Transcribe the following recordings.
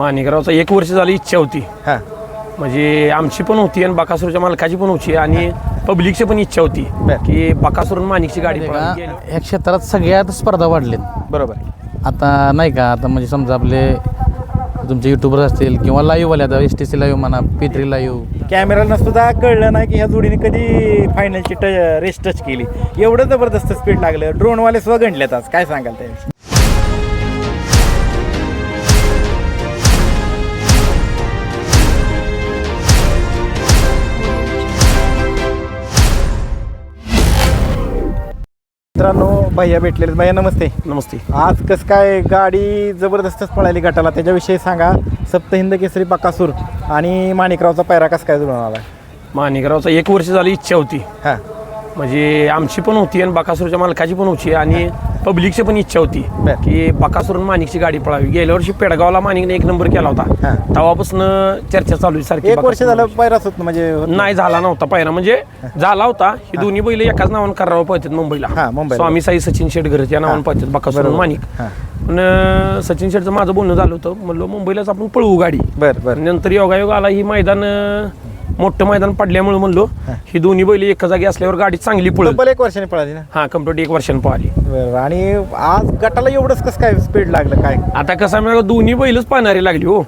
माणिकरावचा 1 वर्ष झाली इच्छा होती. हां म्हणजे आमची पण होती आणि बकासूरच्या मालकाची पण होती आणि पब्लिकची पण इच्छा होती की बकासूर माणिकची गाडी पळावी. ह्या क्षेत्रात सगळ्यात स्पर्धा वाढलेत. बरोबर. आता नाही का, आता म्हणजे समजा आपले तुमचे युट्यूबर असतील किंवा लाईव्हवाले, आता STC लाईव्ह म्हणा, P3 लाईव्ह, कॅमेराला सुद्धा कळलं नाही की ह्या जोडीने कधी फायनलची रेस टच केली. एवढं जबरदस्त स्पीड लागलं. ड्रोनवाले सुद्धा गणलेत आज. काय सांगाल त्याविषयी? मित्रांनो, भैया भेटलेले. भैया नमस्ते. नमस्ते. आज कसं काय गाडी जबरदस्तच पळाली गटाला, त्याच्याविषयी सांगा. सप्तहिंद केसरी बकासूर आणि माणिकरावचा पायरा कसं काय जुळून आला? माणिकरावचा 1 वर्ष झाली इच्छा होती. हां म्हणजे आमची पण होती आणि बकासूरच्या मालकाची पण होती आणि पब्लिकची पण इच्छा होती की बकासूर माणिकची गाडी पळावी. गेल्या वर्षी पेडगावला माणिकने 1 नंबर केला होता. तेव्हापासून चर्चा चालू आहे सारखी. 1 वर्ष झालं पायराच होत म्हणजे नाही झाला नव्हता पायरा. म्हणजे झाला होता. ही दोन्ही बैल एकाच नावानं करावं पळतात मुंबईला. स्वामी साई सचिन शेटघर या नावानं पळतात बकासूर माणिक. पण सचिन शेटचं माझं बोलणं झालं होतं. म्हणलं मुंबईलाच आपण पळवू गाडी. बरं. नंतर योगायोग आला. ही मैदान मोठं मैदान पडल्यामुळे म्हणलो ही दोन्ही बैल एका जागी असल्यावर गाडी चांगली पळेल. 1 वर्षाने पळाली ना? हा, कम्प्लीट 1 वर्षाने पळाली. बरं. आणि आज गटाला एवढंच कसं काय स्पीड लागलं काय? आता कसं आहे, दोन्ही बैलच पाहणारी लागली हो.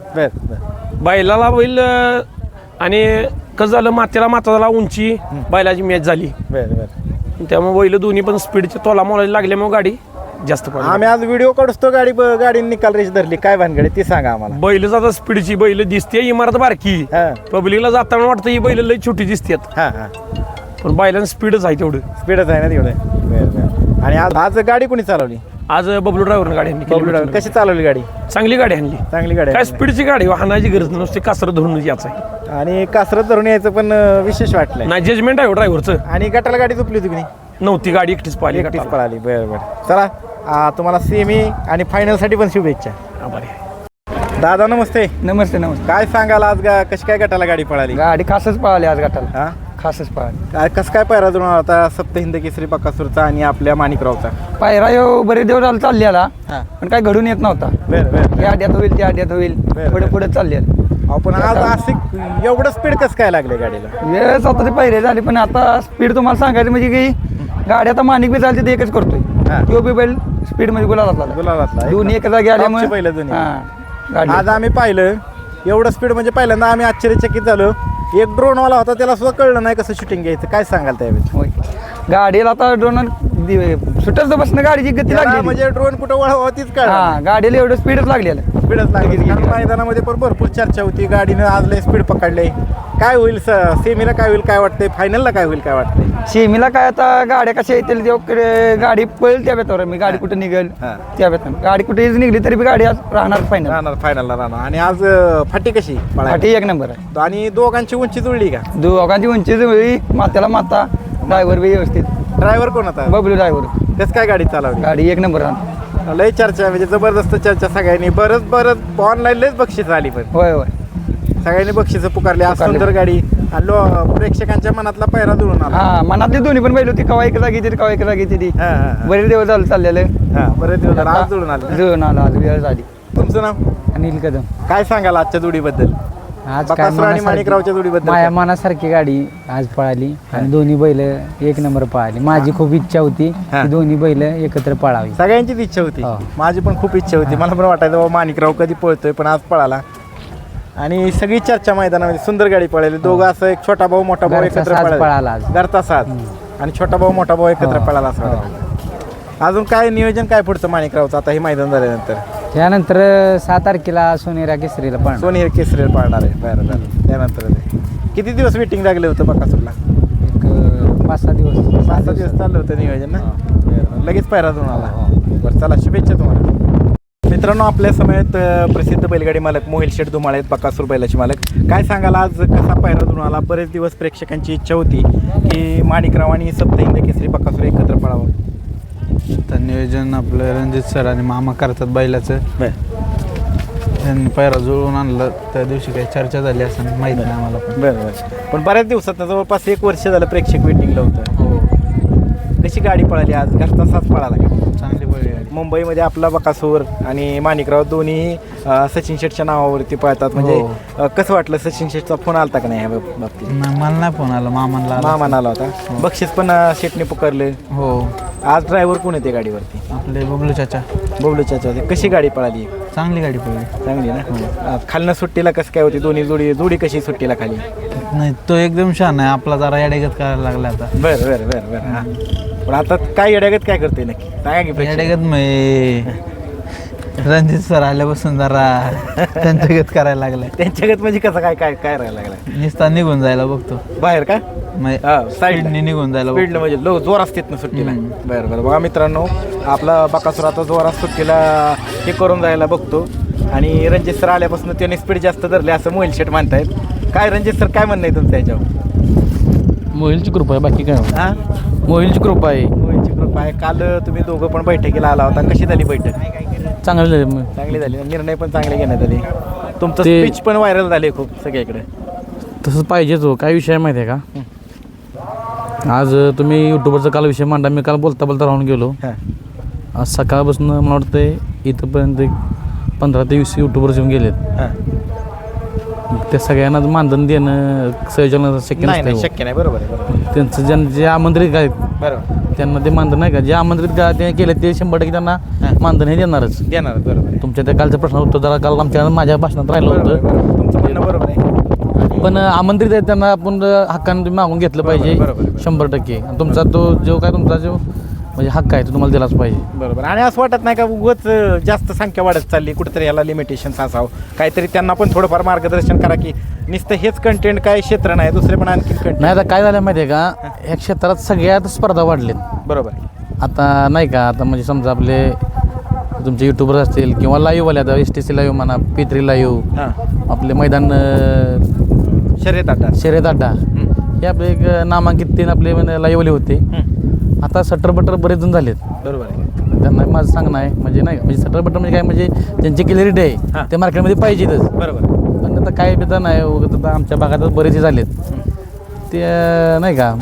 बैलाला बैल आणि कसं झालं, माता झाला उंची, बैलाची मॅच झाली. त्यामुळे बैल दोन्ही पण स्पीडच्या तोला मोलायला लागल्यामुळे गाडी जास्त पडली. आम्ही आज व्हिडिओ काढतो, गाडी निकाल रेस धरली. काय भानगडी ती सांगा आम्हाला. बैल जाता स्पीडची बैल दिसते, इमारत बारकी. पब्लिकला जाताना वाटतं ही बैल लई छोटी दिसतात. पण बैलांना स्पीडच आहे, तेवढं स्पीडच आहे ना तेवढं. आणि आज गाडी कोणी चालवली? आज बबलू ड्रायव्हरने गाडी आणली. कशी चालवली गाडी? चांगली गाडी आणली. चांगली गाडी. काय स्पीडची गाडी, हाणायची गरज नाही, नुसती कासरत धरून यायचं आहे. आणि कासरत धरून यायचं पण विशेष वाटलं नाही. जजमेंट आहे ड्रायव्हरचं. आणि गटाला गाडी झोपली होती की नव्हती, गाडी एकटीच पळाली. एकटीच पळाली. बरं. चला, तुम्हाला सेमी आणि फायनल साठी पण शुभेच्छा. दादा नमस्ते. नमस्ते. काय सांगाल आज कशी काय गटाला गाडी पळाली? गाडी खासच पळाली आज गटाला. खासच पळाली. कसं काय पायरा जुळून आता सप्तहिंद केसरी बकासूरचा आणि आपल्या माणिकरावचा? पायरा बरेच दिवस चाललेला, पण काय घडून येत नव्हता. या आड्यात होईल, त्या आड्यात होईल, पुढे चाललेला. पण आज असे एवढं स्पीड कसं काय लागले गाडीला? वेळच आता ते पायरे झाले, पण आता स्पीड तुम्हाला सांगायचं म्हणजे की गाडी आता माणिक बी चालते ते एकच करतोय. तो बी बैल स्पीड मध्ये गुलाबातला दोन्ही एक जागी आल्यामुळे. आज आम्ही पाहिलं एवढं स्पीड, म्हणजे पहिल्यांदा आम्ही आश्चर्यचकित झालो. एक ड्रोनवाला होता, त्याला सुद्धा कळलं नाही कसं शूटिंग घ्यायचं. काय सांगाल त्यावेळी? गाडीला आता ड्रोन सुटच बसणं गाडीची गती लागली, म्हणजे ड्रोन कुठं वळवा तीच काय. गाडीला एवढं स्पीडच लागलेलं. स्पीडच लागली. मैदानामध्ये पण भरपूर चर्चा होती, गाडीनं आज लय स्पीड पकडले. काय होईल सेमीला, काय होईल काय वाटतंय? फायनलला काय होईल काय वाटतंय? सेमीला काय आता गाड्या कशा येतील तेव्हा गाडी पळेल त्या बेतावर. मी गाडी कुठे निघेल त्या बेतावर. गाडी कुठे निघली तरी बी गाडी आज राहणार फायनलला राहणार. आणि आज फाटी कशी? फाटी 1 नंबर आहे. आणि दोघांची उंची जुळली का? दोघांची उंची जुळली. मात्याला माता, ड्रायव्हर बी व्यवस्थित. ड्रायव्हर कोण होता? बबलू ड्रायव्हर. कसं काय गाडी चालवली? गाडी 1 नंबर राहणार. लय चर्चा, म्हणजे जबरदस्त चर्चा. सगळ्यांनी बरंच ऑनलाईन लयच बक्षीस आली. पण होय सगळ्यांनी बक्षीस पुकारली. आज सुंदर गाडी आणि प्रेक्षकांच्या मनातला पायरा जुळून आला. मनातली दोन्ही पण बैल होती. कवा एक जागी येते, कवा एक जागी येते. बरेच दिवस झालं चाललेलं. बरेच दिवस आज जुळून आलं. आज वेळ झाली. तुमचं नाव? अनिल कदम. काय सांगाल आजच्या जोडीबद्दल? आज आणि माणिकरावच्या जोडीबद्दल? माया मनासारखी गाडी आज पळाली आणि दोन्ही बैल 1 नंबर पळाली. माझी खूप इच्छा होती की दोन्ही बैल एकत्र पळावी. सगळ्यांचीच इच्छा होती. माझी पण खूप इच्छा होती. मला पण वाटायचं बाबा माणिकराव कधी पळतोय, पण आज पळाला. आणि सगळी चर्चा मैदानामध्ये. सुंदर गाडी पळाली. दोघं असं एक छोटा भाऊ मोठा भाऊ एकत्र पळाला. घरचा साथ आणि छोटा भाऊ मोठा भाऊ एकत्र पळाला असं. अजून काय नियोजन काय पुढचं माणिकरावचं आता हे मैदान झाल्यानंतर? त्यानंतर 6 तारखेला सोनेरा केसरीला पळणार. सोनेर केसरीला पळणार आहे. बरं. त्यानंतर किती दिवस वेटिंग लागले होतं बकासूरला? एक 5-6 दिवस. 5-6 दिवस चाललं होतं नियोजन ना? लगेच पायरा जाऊन आला. बरं, चला शुभेच्छा तुम्हाला. मित्रांनो, आपल्या समयात प्रसिद्ध बैलगाडी मालक मोहिल शेठ धुमाळे आहेत, बकासूर बैलाचे मालक. काय सांगाल आज कसा पायरा जुळून आला? बरेच दिवस प्रेक्षकांची इच्छा होती की माणिकराव आणि सप्तहिंद केसरी बकासूर एकत्र पळावं. तर नियोजन आपलं रणजित सर आणि मामा करतात बैलाचं. त्यांनी पायरा जुळवून आणलं. त्या दिवशी काही चर्चा झाली असं माहीत नाही आम्हाला. बरं. पण बऱ्याच दिवसात जवळपास 1 वर्ष झालं प्रेक्षक वेटिंगला होतं. कशी गाडी पळाली आज? घरचा साथ पळाला का? चांगली बैल गाडी. मुंबईमध्ये आपला बकासूर आणि माणिकराव दोन्ही सचिन शेटच्या नावावरती पळतात. म्हणजे कसं वाटलं, सचिन शेटचा फोन आलता का नाही ह्या बाबतीत? नाही, मला नाही फोन आला, मामाला आला. मामान आला होता. बक्षीस पण शेटने पुकारले. हो, आज ड्रायव्हर कोण येते गाडीवरती? आपले बबलू चाचा. बबलू चाचा होते. कशी गाडी पळाली? चांगली गाडी पडली. चांगली ना. खालनं सुट्टीला कसं काय होती? दोन्ही जोडी कशी सुट्टीला खाली? नाही, तो एकदम छान आहे. आपला जरा येडेगत करायला लागला आता. बरं बरं बरं बरं. हां, पण आता काय येड्यागत काय करते नक्की सांगा की प्रेक्षक. येडेगत रणजित सर आल्यापासून जरा त्यांच्यागत करायला लागलाय. त्यांच्यागत म्हणजे कसं काय काय काय राहायला लागला? नुसता निघून जायला बघतो बाहेर का? साईडने निघून जायला स्पीडनं म्हणजे जोर असतेत ना सुट्टीला. बरं बरं. बघा मित्रांनो, आपला बकासूर आता जोरात सुट्टीला हे करून जायला बघतो. आणि रणजित सर आल्यापासून त्याने स्पीड जास्त धरले असं मोहिल शेट म्हणतायत. काय रणजित सर काय म्हणणं आहे तुमचं याच्यावर? मोहिलची कृपा आहे, बाकी काय हां, मोहिलची कृपा आहे. मोहिलची कृपा आहे. काल तुम्ही दोघं पण बैठकीला आला होता. कशी झाली बैठक? चांगलं चांगली झाली. निर्णय पण चांगले घेण्यात आले. तुमचं ते- स्पीच पण व्हायरल झाले खूप सगळीकडे. तसंच पाहिजेच हो. काय विषय माहिती आहे का, आज तुम्ही यूट्यूबरचा काल विषय मांडा, मी काल बोलता बोलता राहून गेलो. हां आज सकाळपासून मला वाटतं इथंपर्यंत 15 ते 20 यूट्यूबर्स येऊन गेलेत. हां. त्या सगळ्यांना मानधन देणं सहजन शक्य नाही नाही, नसतं. शक्य नाही. बरोबर आहे, बरोबर त्यांचं जे आमंत्रित आहेत बरोबर त्यांना ते मानधन नाही का, जे आमंत्रित ते केले ते 100% त्यांना मानधन हे देणारच. देणार. बरोबर आहे. तुमच्या त्या कालचं प्रश्न उत्तर जरा काल माझ्या भाषणात राहिलं बरोबर आहे, होतं. बरोबर. तुमचं म्हणणं बरोबर आहे. पण आमंत्रित आहे त्यांना आपण हक्काने तुम्ही मागून घेतलं पाहिजे बरोबर, बरोबर. 100%. आणि तुमचा तो जो काय तुमचा जो म्हणजे हक्क आहे तो तुम्हाला दिलाच पाहिजे. बरोबर. आणि असं वाटत नाही का उगाच जास्त संख्या वाढत चालली, कुठेतरी याला लिमिटेशन्स असावं काहीतरी, त्यांना पण थोडंफार मार्गदर्शन करा की नुसतं हेच कंटेंट काय क्षेत्र नाही, दुसरे पण आणखी कंटेंट. नाही आता काय झालं माहिती आहे का, ह्या क्षेत्रात सगळ्यात स्पर्धा वाढलेत. बरोबर. आता नाही का, आता म्हणजे समजा आपले तुमचे यूट्यूबर असतील किंवा लाईव्हवाले, आता STC लाईव्ह म्हणा, P3 लाईव्ह, हां, आपले मैदान शर्यत अड्डा. शर्यत अड्डा, हे आपले एक नामांकित 3 आपले लाईव्हवाले होते. आता सटर बटर बरेच जण झालेत. बरोबर आहे. त्यांना माझं सांगणं आहे म्हणजे नाही म्हणजे सटर बटर म्हणजे काय, म्हणजे ज्यांची क्लॅरिटी हां. आहे ते मार्केटमध्ये पाहिजेतच. बरोबर. पण आता काय बेता नाही उगाच, आता आमच्या भागात बरेचसे झालेत ते नाही का,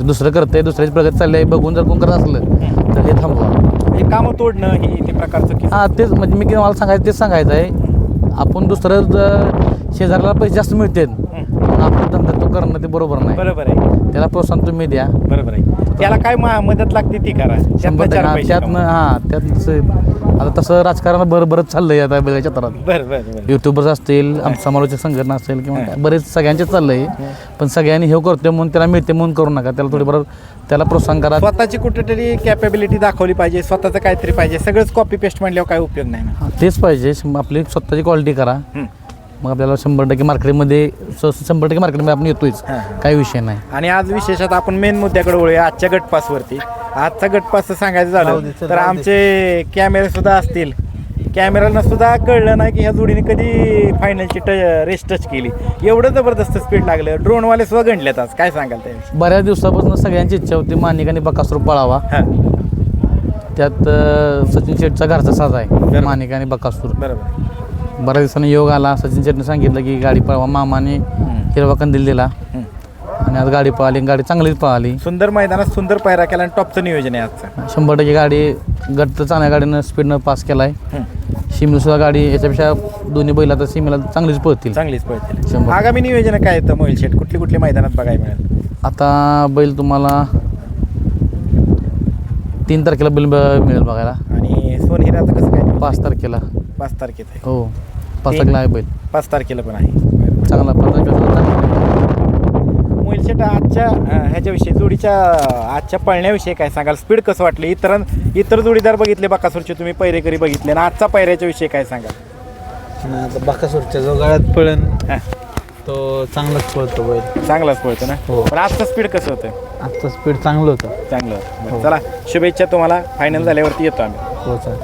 दुसरं करतंय, दुसऱ्याची प्रगती चालली आहे बघून जर कोण करत असलं तर हे थांबवा. हे कामं तोडणं हे ते प्रकारचं की हां तेच म्हणजे मी मला सांगायचं तेच सांगायचं आहे. आपण दुसरं शेजारला पैसे जास्त मिळतात आपला धंदा तो करणं ते बरोबर नाही. बरोबर आहे. त्याला प्रोत्साहन तुम्ही द्या. बरोबर आहे. त्याला काय मदत लागते ती करा. त्यातनं त्यात आता तसं राजकारण बरंच चाललंय आता बैलाच्या क्षेत्रात. बरं बरं बरं. युट्यूबर्स असतील, समालोचक संघटना असेल किंवा काय, बरेच सगळ्यांचेच चाललंय. पण सगळ्यांनी हे करतोय म्हणून त्याला मिळते म्हणून करू नका. त्याला थोडीफार त्याला प्रोत्साहन करा. स्वतःची कुठेतरी कॅपेबिलिटी दाखवली पाहिजे, स्वतःचं काहीतरी पाहिजे. सगळंच कॉपी पेस्ट म्हणल्यावर काय उपयोग नाही ना. तेच पाहिजे. आपली स्वतःची क्वालिटी करा. मग आपल्याला 100% मार्केटमध्ये 100% मार्केटमध्ये आपण येतोयच. काही विषय नाही. आणि आज विशेषतः आपण मेन मुद्द्याकडे वळूया, आजच्या गटपासवरती. आजचा गटपास सांगायचं झालं तर आमचे कॅमेरे सुद्धा असतील. कॅमेराला सुद्धा कळलं नाही की ह्या जोडीने कधी फायनलची रेस टच केली. एवढं जबरदस्त स्पीड लागलं. ड्रोनवाले सुद्धा गणलेत आज. काय सांगाल त्याविषयी? बऱ्याच दिवसापासून सगळ्यांची इच्छा होती माणिक आणि बकासूर पळावा. हां, त्यात सचिन शेटचा घरचा साज आहे माणिक आणि बकासूर. बरोबर. बऱ्याच दिवसांनी योग आला. सचिन शेटने सांगितलं की गाडी पळवा. मामाने हिरवा कंदील दिला आणि आज गाडी पळाली. गाडी चांगलीच पळाली. सुंदर मैदानात सुंदर पायरा केला आणि टॉपचं नियोजन आहे आजचं. 100% गाडी गट तर चांगल्या गाडीनं स्पीडनं पास केला आहे. शिमीला गाडी याच्यापेक्षा दोन्ही बैल आता सीमेला चांगलीच पळतील. चांगलीच पळतील. 100. आगामी नियोजन काय येतं मोहिल शेट? कुठली मैदानात बघायला मिळेल? आता बैल तुम्हाला 3 तारखेला बैल मिळेल बघायला. आणि सोनहिराचं कसं काय? 5 तारखेला. 5 तारखेत आहे. हो 5 तारखेला आहे बैल. 5 तारखेला पण आहे. चांगला 5 तारखेला चांगला. मोहिल शेट, आजच्या ह्याच्याविषयी जोडीच्या आजच्या पळण्याविषयी काय सांगाल? स्पीड कसं वाटलं? इतर जोडीदार बघितले बकासूरचे, तुम्ही पैरेकरी बघितले ना, आजचा पैऱ्याच्या विषयी काय सांगाल? आता बकासूरच्या जो गाड्यात पळण तो चांगलाच पळतो बैल. चांगलाच पळतो ना. हो. पण आजचं स्पीड कसं होतं? आजचं स्पीड चांगलं होतं. चांगलं. चला, शुभेच्छा तुम्हाला. फायनल झाल्यावरती येतो आम्ही. हो चालेल.